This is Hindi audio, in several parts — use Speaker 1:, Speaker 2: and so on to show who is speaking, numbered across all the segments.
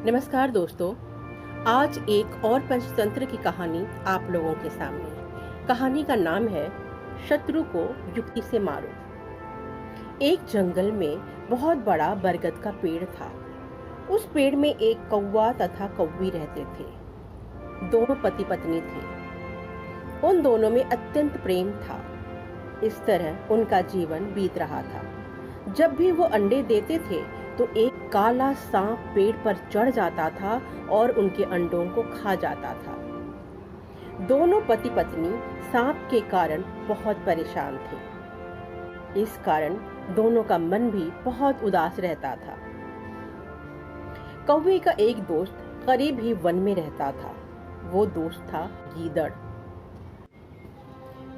Speaker 1: नमस्कार दोस्तों। आज एक और पंचतंत्र की कहानी आप लोगों के सामने। कहानी का नाम है शत्रु को युक्ति से मारो। एक जंगल में बहुत बड़ा बरगद का पेड़ था। उस पेड़ में एक कौवा तथा कौवी रहते थे। दोनों पति पत्नी थे। उन दोनों में अत्यंत प्रेम था। इस तरह उनका जीवन बीत रहा था। जब भी वो अंडे देते थे तो एक काला सांप पेड़ पर चढ़ जाता था और उनके अंडों को खा जाता था। दोनों पति पत्नी सांप के कारण बहुत परेशान थे। इस कारण दोनों का मन भी बहुत उदास रहता था। कौवे का एक दोस्त करीब ही वन में रहता था। वो दोस्त था गीदड़।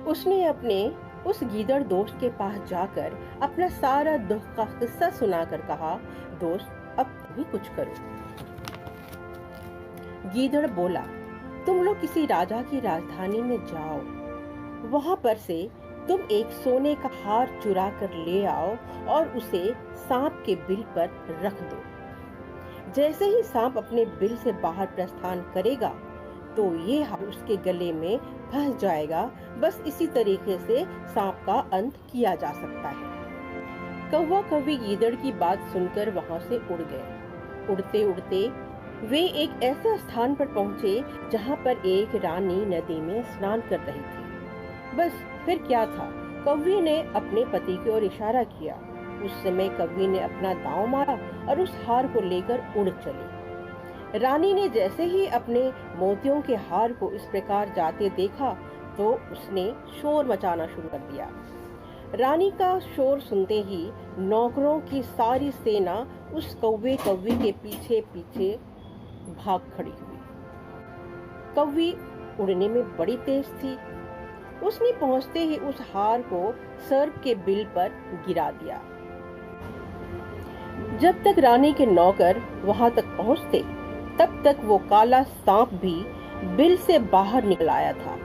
Speaker 1: उसने अपने उस गीदड़ दोस्त के पास जाकर अपना सारा दुख का किस्सा सुनाकर कहा, दोस्त अब तुम ही कुछ करो। गीदड़ बोला, तुम लोग किसी राजा की राजधानी में जाओ। वहां पर से तुम एक सोने का हार चुरा कर ले आओ और उसे सांप के बिल पर रख दो। जैसे ही सांप अपने बिल से बाहर प्रस्थान करेगा तो ये हार उसके गले में फंस जाएगा। बस इसी तरीके से सांप का अंत किया जा सकता है। कौवा कौवी गीदड़ की बात सुनकर वहां से उड़ गए। उड़ते उड़ते वे एक ऐसे स्थान पर पहुंचे जहां पर एक रानी नदी में स्नान कर रही थी। बस फिर क्या था, कौवी ने अपने पति की ओर इशारा किया। उस समय कौवी ने अपना दांव मारा और उस हार को लेकर उड़ चली। रानी ने जैसे ही अपने मोतियों के हार को इस प्रकार जाते देखा तो उसने शोर मचाना शुरू कर दिया। रानी का शोर सुनते ही नौकरों की सारी सेना उस कौवे कौवी के पीछे पीछे भाग खड़ी हुई। कौवी उड़ने में बड़ी तेज थी। उसने पहुंचते ही उस हार को सर्प के बिल पर गिरा दिया। जब तक रानी के नौकर वहां तक पहुंचते तब तक वो काला सांप भी बिल से बाहर निकल आया था।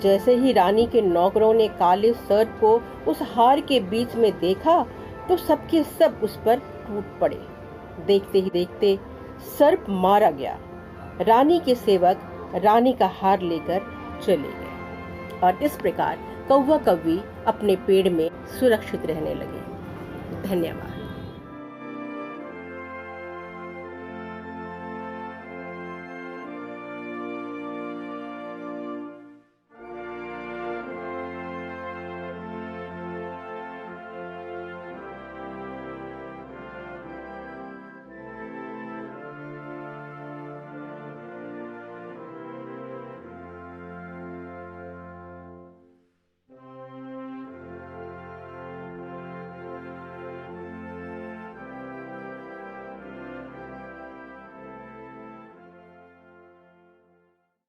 Speaker 1: जैसे ही रानी के नौकरों ने काले सर्प को उस हार के बीच में देखा तो सबके सब उस पर टूट पड़े। देखते ही देखते सर्प मारा गया। रानी के सेवक रानी का हार लेकर चले गए और इस प्रकार कौवा कौवी अपने पेड़ में सुरक्षित रहने लगे। धन्यवाद।